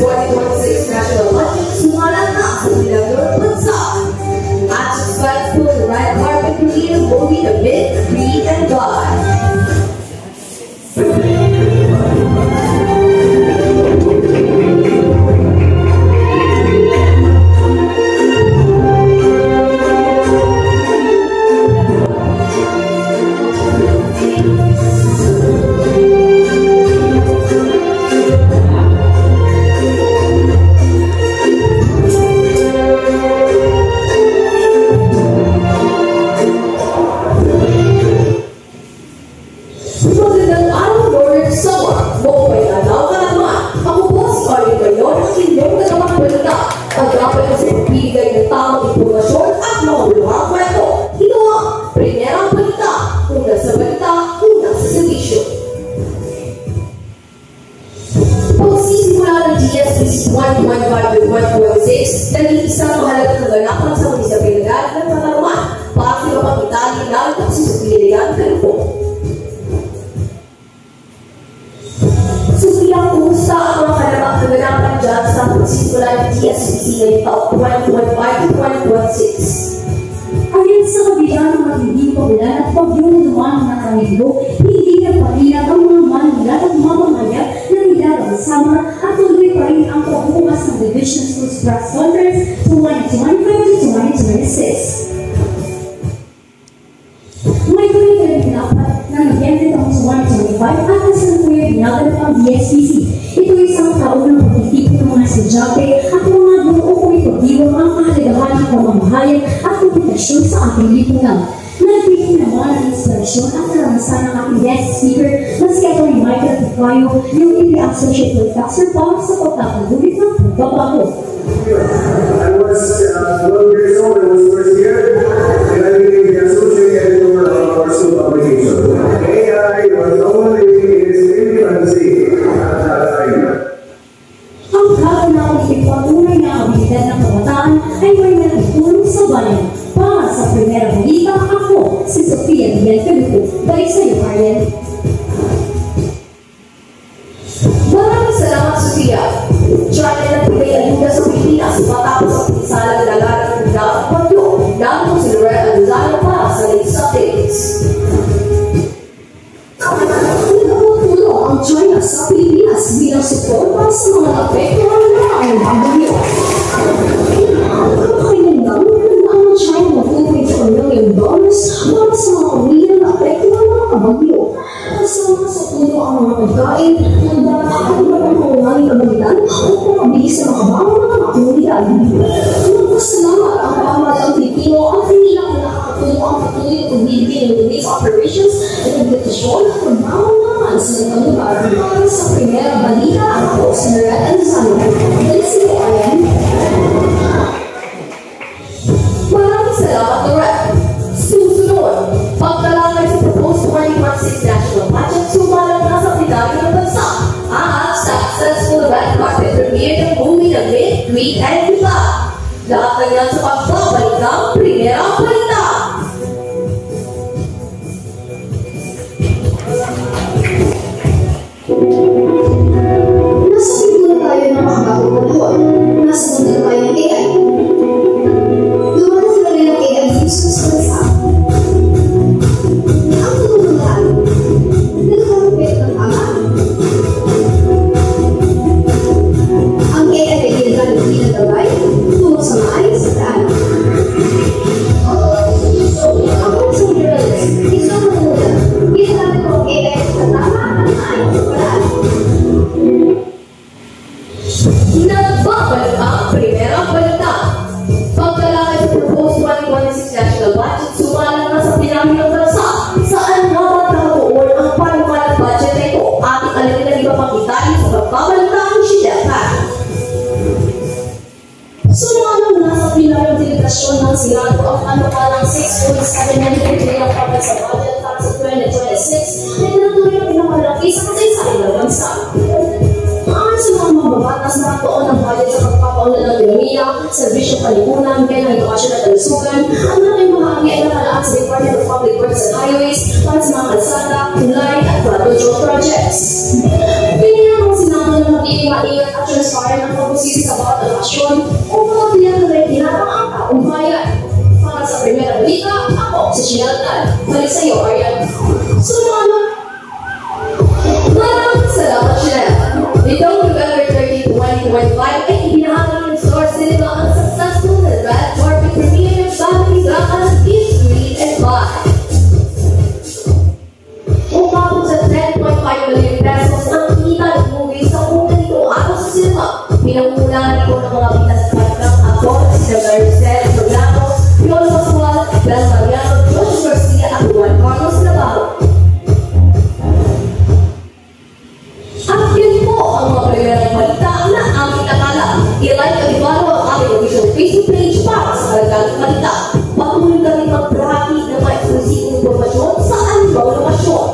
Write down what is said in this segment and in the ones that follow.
2026 National Budget sumala na sa Milagro Bansa. At subscribe po the red carpet review will be the big, read, and God. Ayon sa kabila ng magiging pagulan at pagyong dumaan ng Camilo, hindi na patinag ang mga manulat at mamamaya na nilalang summer at tuloy pa rin ang pagbukas ng Division Schools Press Conference 2025-2026. May tuloy ka rin pinapat na Nobyembre taong 2025 at kasalukuyan binaganap ang DSCC. Ito isang taon ng pagtitipon ng mga estudyante at mga buo kung ipagdiwang ang kahalagahan ng pamamahayan at komunikasyon sa ating lipunan. Nagbigay naman ang inspirasyon at karanasan ng ating guest speaker na si Atty. Michael Ticayo, yung IP-associate professor para sa pagkakagulit ng pagbabago. I was 12 years old, I was first year, and I became the associate editor of our school publication. AI was only in its infancy at that time. Ang kaganawang ipagpatunay na abilidad ng kabataan ay may natutulong sa bayan. Para sa primera balita, ako, si Sofia Dian Felipe. Balik sa iyo, Ariel. Maraming salamat, Sofia. Try na nagbigay ayuda sa Pilipinas matapos ang pinsala ng lalarang ng dapat bagyo. Nandong si Loretta Gonzalo para sa latest updates. Nagpapulong ang China sa Pilipinas bilang suporta sa mga apektuhan ng bagyo. Kailan lang ang China na $2.4 million para sa mga pamilya na apektuhan ng bagyo. Kasama sa puno ang mga pagkain, handa at iba ng kaunanging kabalitan upang mabilis na makabangon ng mga komunidad. Nagpasalamat ang pamahalang Pilipino at hindi lang nakakatulong ang patuloy na pagbibigay ng relief operations at nagdetasyon at pagbangon naman sa nagkalugar para sa primera balita ako sa Loretta Gonzalo. Dahil si Ayan. Maraming salamat, Loretta. Susunod, pagtalakay sa proposed 2026 National Budget, sumalang na sa pidagi ng bansa ang successful red carpet premiere ng movie ng Meet, Greet, and Iba. Lahat na yan sa pagbabalik ng Primera Balita. Nasa siguro tayo ng makabagong panahon. Nasa mundo tayo ng AI. Dumating na rin ang AI fusions sa bansa. Ang tutulungan, nagkaroon ng tama. Ang AI ay ginagamit bilang gabay, tungo sa maayos sa daan. Ako sa journalist, isang muna, ginagamit ko ang AI sa tama at maayos sa paraan. Nagbabalik ang Primera Balita. Pagkalakay sa proposed 2026 National Budget, sumalang na sa pinami ng bansa. Saan nga ba nakatuon ang panukalang budget na ito? Ating alamin ng iba pang detalye sa pagbabalita ng Shidaka. Sumalang na sa pinaming delegasyon ng Senado ang panukalang 6.7 trillion para sa budget para sa 2026 ay natuloy ang pinakamalaki sa kasaysayan ng bansa. Sa mga mababatas na nakatuon ang budget sa pagpapaunlad ng ekonomiya, serbisyo palipunan, kaya ng edukasyon at kalusugan, ang malaking bahagi ay nakalaan sa Department of Public Works and Highways para sa mga kalsada, tulay at flood control projects. Pinayang ang Senado na magiging maingat at transparent ang pag-usip sa bawat okasyon upang matiyak na retinata ang taong bayan. Para sa primera balita, ako si Shinaltan. Balik sa iyo, Arian. Sumama! Maraming salamat, Shinaltan. Itong November 30, 2025 ay ibinahagi ng Star Cinema ang successful na red carpet premiere ng family drama ng Kids 3 and 5. Umabot sa 10.5 million pesos ang kita ng movie sa una nitong araw sa cinema. Pinangunahan ito ng mga pinasakit ng aktor na sina Maricel Programo, Piolo Pascual, Bel Mariano, Josh Garcia at Juan Carlos Navarro. At yun po ang mga primerang balita na aming nakala. I-like at i-follow ang aming official Facebook page para sa karagdagang balita. Patuloy kami mag-braki ng mga eksklusibong informasyon sa anumang lokasyon.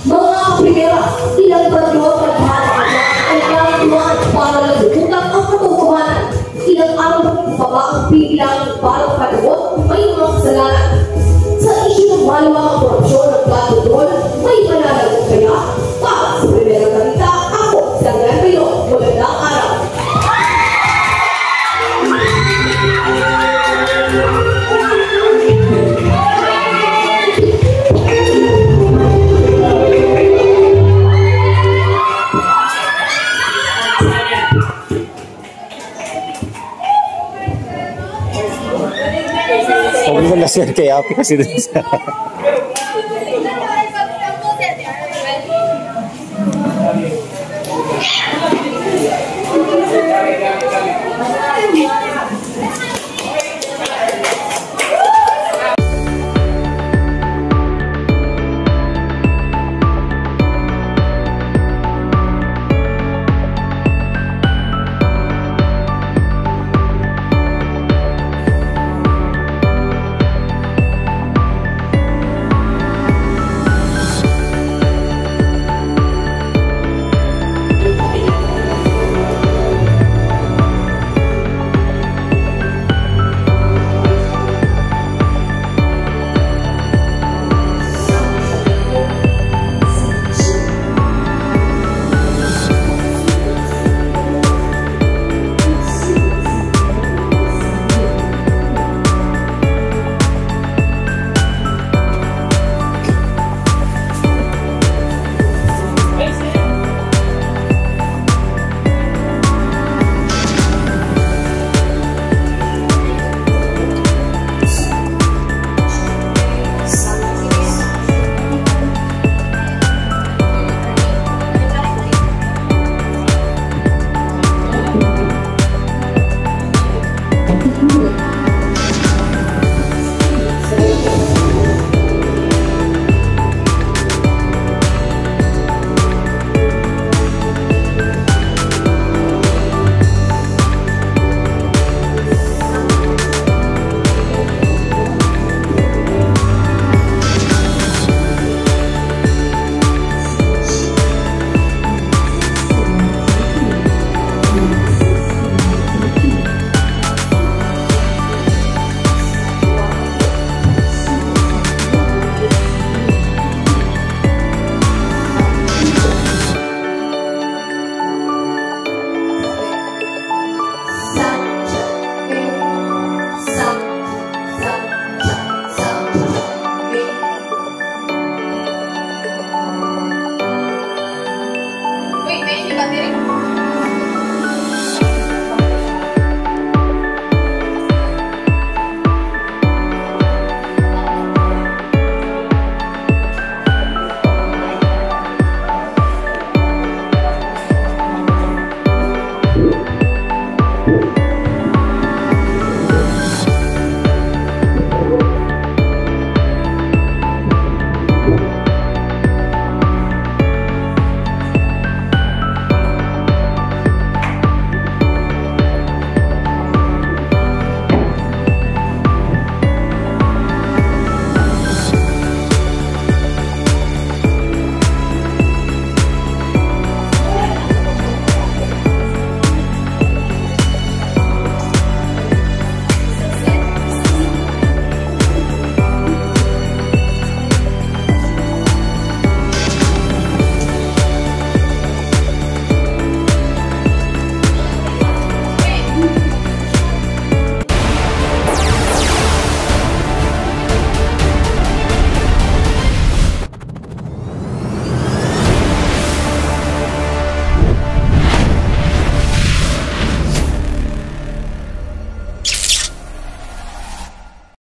Mga primera, ilang bagyo at paghahanap ay kailangan para lagututan ang katotohanan. Ilang araw pa ba ang bibilang para panagot may mga kasalanan? Sa isyu ng malawakang korupsyon ng Platodol, may pananagot kaya? Para sa primera balita, ako, si Andrea Pilon. Magandang araw! Sabi mo na sir kay Api kasi dun sa